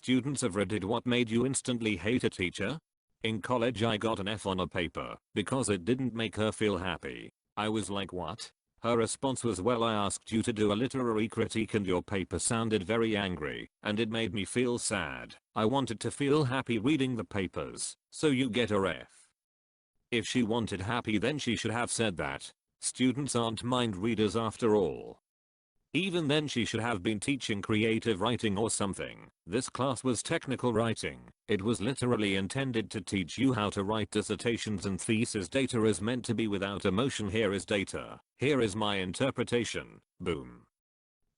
Students of Reddit, what made you instantly hate a teacher? In college I got an F on a paper because it didn't make her feel happy. I was like, what? Her response was, well, I asked you to do a literary critique and your paper sounded very angry and it made me feel sad. I wanted to feel happy reading the papers, so you get a F. If she wanted happy, then she should have said that. Students aren't mind readers after all. Even then she should have been teaching creative writing or something. This class was technical writing. It was literally intended to teach you how to write dissertations and thesis. Data is meant to be without emotion. Here is data. Here is my interpretation. Boom.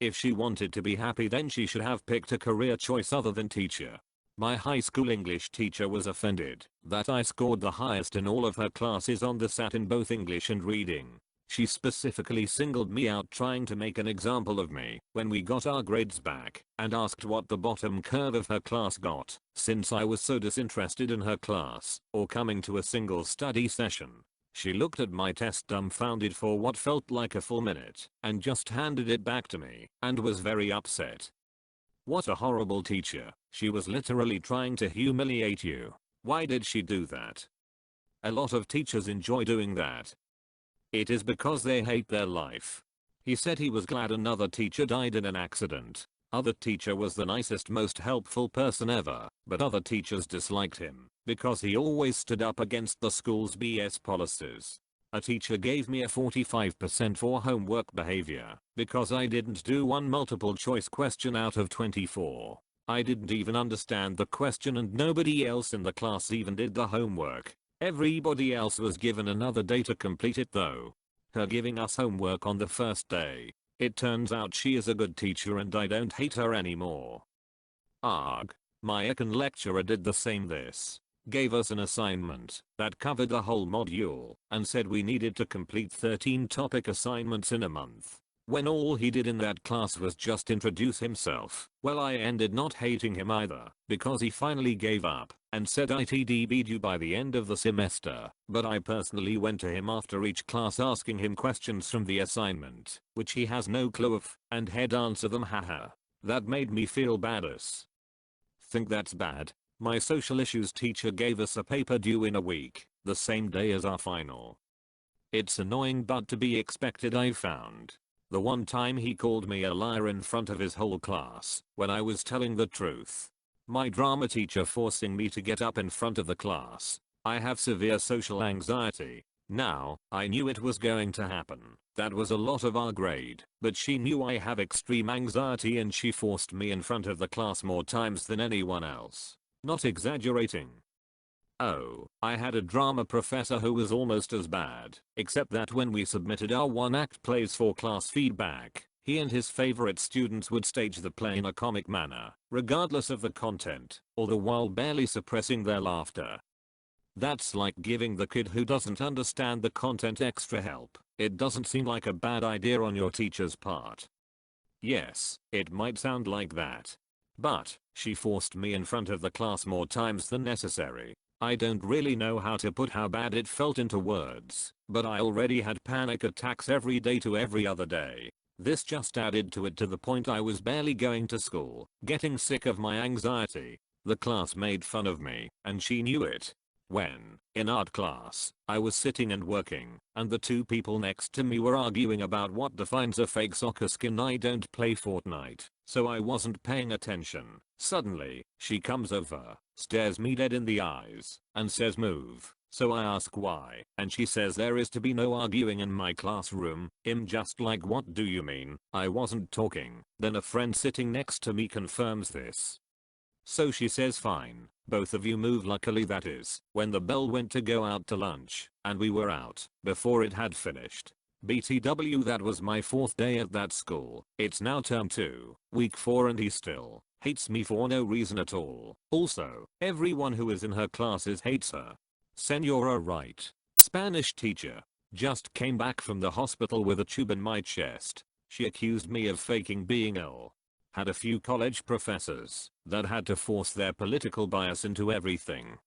If she wanted to be happy, then she should have picked a career choice other than teacher. My high school English teacher was offended that I scored the highest in all of her classes on the SAT in both English and reading. She specifically singled me out, trying to make an example of me when we got our grades back, and asked what the bottom curve of her class got, since I was so disinterested in her class or coming to a single study session. She looked at my test dumbfounded for what felt like a full minute and just handed it back to me and was very upset. What a horrible teacher. She was literally trying to humiliate you. Why did she do that? A lot of teachers enjoy doing that. It is because they hate their life. He said he was glad another teacher died in an accident. Other teacher was the nicest, most helpful person ever, but other teachers disliked him because he always stood up against the school's BS policies. A teacher gave me a 45% for homework behavior because I didn't do one multiple choice question out of 24. I didn't even understand the question and nobody else in the class even did the homework. Everybody else was given another day to complete it though. Her giving us homework on the first day. It turns out she is a good teacher and I don't hate her anymore. Arg. My econ lecturer did the same. This gave us an assignment that covered the whole module and said we needed to complete 13 topic assignments in a month. When all he did in that class was just introduce himself. Well, I ended not hating him either because he finally gave up and said ITDB'd you by the end of the semester, but I personally went to him after each class asking him questions from the assignment, which he has no clue of, and he'd answer them. Haha. That made me feel badass. Think that's bad? My social issues teacher gave us a paper due in a week, the same day as our final. It's annoying but to be expected, I found. The one time he called me a liar in front of his whole class when I was telling the truth. My drama teacher forcing me to get up in front of the class. I have severe social anxiety. Now, I knew it was going to happen. That was a lot of our grade, but she knew I have extreme anxiety and she forced me in front of the class more times than anyone else. Not exaggerating. Oh, I had a drama professor who was almost as bad, except that when we submitted our one-act plays for class feedback, he and his favorite students would stage the play in a comic manner, regardless of the content, all the while barely suppressing their laughter. That's like giving the kid who doesn't understand the content extra help. It doesn't seem like a bad idea on your teacher's part. Yes, it might sound like that. But, she forced me in front of the class more times than necessary. I don't really know how to put how bad it felt into words, but I already had panic attacks every day to every other day. This just added to it to the point I was barely going to school, getting sick of my anxiety. The class made fun of me, and she knew it. When, in art class, I was sitting and working, and the two people next to me were arguing about what defines a fake soccer skin. I don't play Fortnite, so I wasn't paying attention. Suddenly, she comes over, stares me dead in the eyes, and says move. So I ask why, and she says there is to be no arguing in my classroom. I'm just like, what do you mean? I wasn't talking. Then a friend sitting next to me confirms this. So she says fine, both of you move. Luckily that is when the bell went to go out to lunch, and we were out before it had finished. BTW, that was my 4th day at that school. It's now term 2, week 4, and he still hates me for no reason at all. Also, everyone who is in her classes hates her. Senora right. Spanish teacher. Just came back from the hospital with a tube in my chest. She accused me of faking being ill. Had a few college professors that had to force their political bias into everything.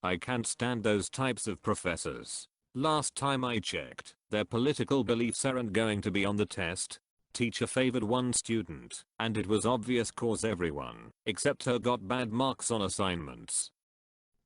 I can't stand those types of professors. Last time I checked, their political beliefs aren't going to be on the test. teacher favored one student, and it was obvious cause everyone, except her, got bad marks on assignments.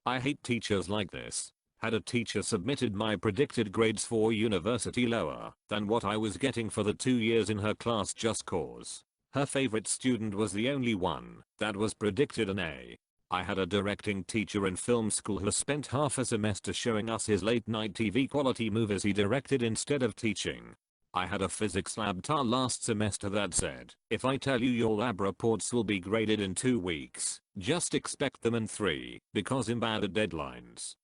I hate teachers like this. Had a teacher submitted my predicted grades for university lower than what I was getting for the 2 years in her class just cause her favorite student was the only one that was predicted an A. I had a directing teacher in film school who spent half a semester showing us his late night TV quality movies he directed instead of teaching. I had a physics lab tar last semester that said, if I tell you your lab reports will be graded in 2 weeks, just expect them in 3 because I'm bad at deadlines.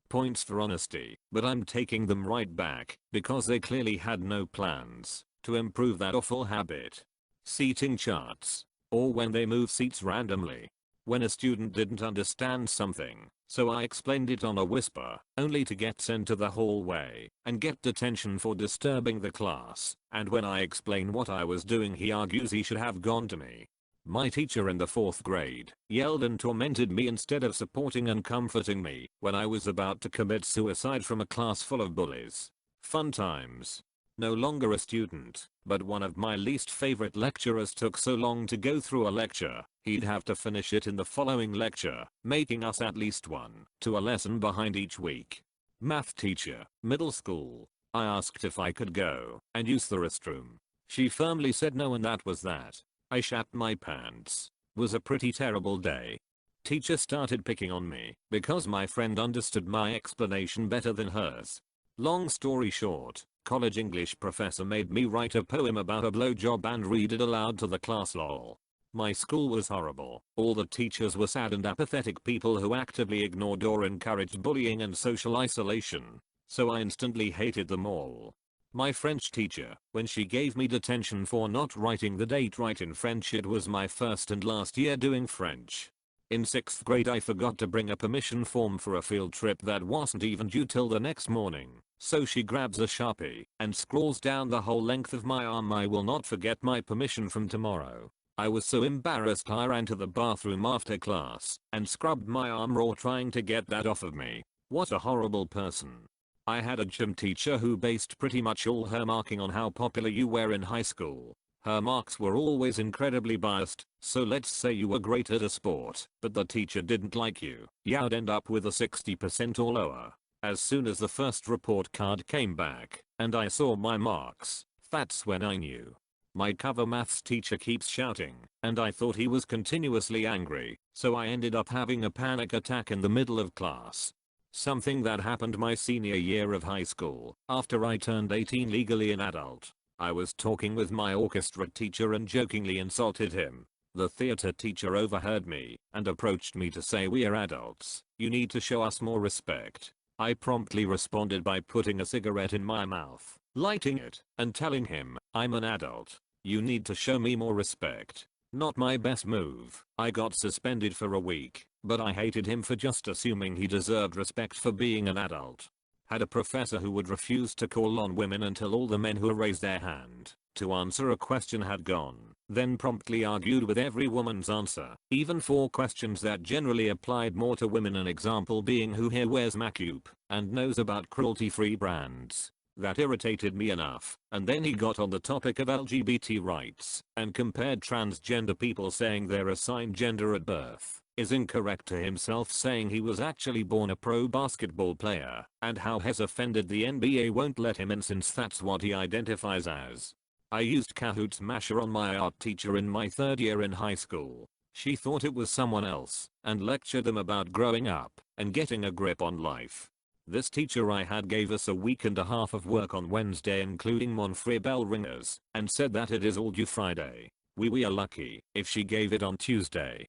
Points for honesty, but I'm taking them right back because they clearly had no plans to improve that awful habit. Seating charts, or when they move seats randomly. When a student didn't understand something, so I explained it on a whisper, only to get sent to the hallway and get detention for disturbing the class, and when I explain what I was doing he argues he should have gone to me. My teacher in the 4th grade yelled and tormented me instead of supporting and comforting me when I was about to commit suicide from a class full of bullies. Fun times. No longer a student, but one of my least favorite lecturers took so long to go through a lecture, he'd have to finish it in the following lecture, making us at least 1 to a lesson behind each week. Math teacher, middle school. I asked if I could go and use the restroom. She firmly said no and that was that. I shat my pants. Was a pretty terrible day. Teacher started picking on me because my friend understood my explanation better than hers. Long story short, college English professor made me write a poem about a blowjob and read it aloud to the class lol. My school was horrible. All the teachers were sad and apathetic people who actively ignored or encouraged bullying and social isolation. So I instantly hated them all. My French teacher, when she gave me detention for not writing the date right in French, it was my first and last year doing French. In 6th grade I forgot to bring a permission form for a field trip that wasn't even due till the next morning. So she grabs a Sharpie and scrawls down the whole length of my arm, I will not forget my permission from tomorrow. I was so embarrassed I ran to the bathroom after class and scrubbed my arm raw trying to get that off of me. What a horrible person. I had a gym teacher who based pretty much all her marking on how popular you were in high school. Her marks were always incredibly biased, so let's say you were great at a sport, but the teacher didn't like you. You'd end up with a 60% or lower. As soon as the first report card came back, and I saw my marks, that's when I knew. My cover maths teacher keeps shouting, and I thought he was continuously angry, so I ended up having a panic attack in the middle of class. Something that happened my senior year of high school, after I turned 18 legally an adult. I was talking with my orchestra teacher and jokingly insulted him. The theater teacher overheard me and approached me to say, we are adults, you need to show us more respect. I promptly responded by putting a cigarette in my mouth, lighting it, and telling him, I'm an adult. You need to show me more respect. Not my best move. I got suspended for a week, but I hated him for just assuming he deserved respect for being an adult. Had a professor who would refuse to call on women until all the men who raised their hand to answer a question had gone, then promptly argued with every woman's answer, even for questions that generally applied more to women, an example being who here wears Macup and knows about cruelty-free brands. That irritated me enough, and then he got on the topic of LGBT rights and compared transgender people saying their assigned gender at birth is incorrect to himself saying he was actually born a pro basketball player, and how has offended the NBA won't let him in since that's what he identifies as. I used Kahoot Smasher on my art teacher in my 3rd year in high school. She thought it was someone else and lectured them about growing up and getting a grip on life. This teacher I had gave us a week and a half of work on Wednesday including Monfrey bell ringers and said that it is all due Friday. We are lucky if she gave it on Tuesday.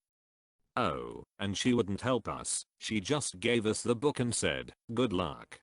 Oh, and she wouldn't help us, she just gave us the book and said, good luck.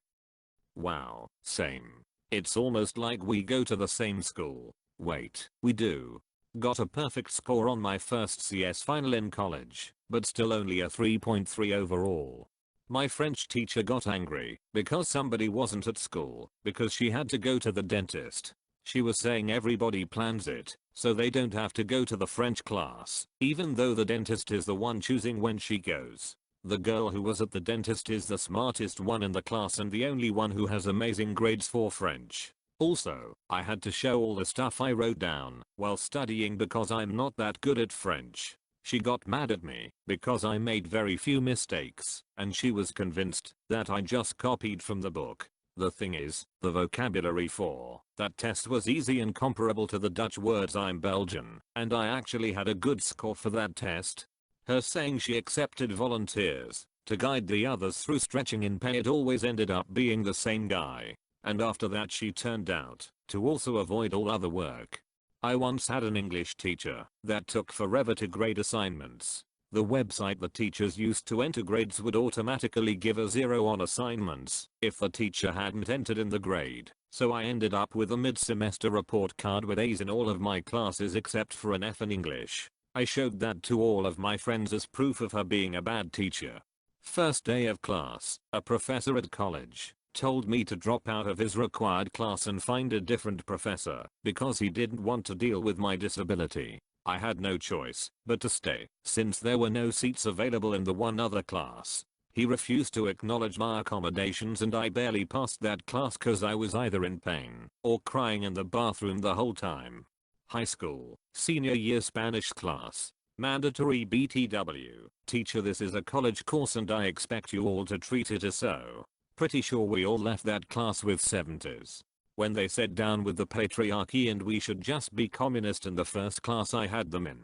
Wow, same. It's almost like we go to the same school. Wait, we do. Got a perfect score on my first CS final in college, but still only a 3.3 overall. My French teacher got angry because somebody wasn't at school because she had to go to the dentist. She was saying everybody plans it, so they don't have to go to the French class, even though the dentist is the one choosing when she goes. The girl who was at the dentist is the smartest one in the class and the only one who has amazing grades for French. Also, I had to show all the stuff I wrote down while studying because I'm not that good at French. She got mad at me because I made very few mistakes, and she was convinced that I just copied from the book. The thing is, the vocabulary for that test was easy and comparable to the Dutch words I'm Belgian, and I actually had a good score for that test. Her saying she accepted volunteers to guide the others through stretching in pay, it always ended up being the same guy. And after that she turned out to also avoid all other work. I once had an English teacher that took forever to grade assignments. The website the teachers used to enter grades would automatically give a 0 on assignments if the teacher hadn't entered in the grade, so I ended up with a mid-semester report card with A's in all of my classes except for an F in English. I showed that to all of my friends as proof of her being a bad teacher. First day of class, a professor at college told me to drop out of his required class and find a different professor because he didn't want to deal with my disability. I had no choice but to stay since there were no seats available in the one other class. He refused to acknowledge my accommodations and I barely passed that class cause I was either in pain or crying in the bathroom the whole time. High school, senior year Spanish class. Mandatory BTW. Teacher, this is a college course and I expect you all to treat it as so. Pretty sure we all left that class with 70s. When they said down with the patriarchy and we should just be communist in the first class I had them in.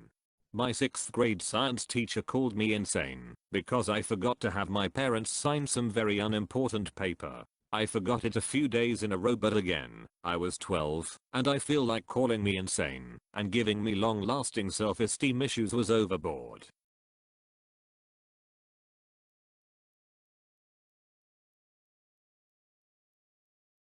My 6th grade science teacher called me insane because I forgot to have my parents sign some very unimportant paper. I forgot it a few days in a row, but again, I was 12 and I feel like calling me insane and giving me long-lasting self-esteem issues was overboard.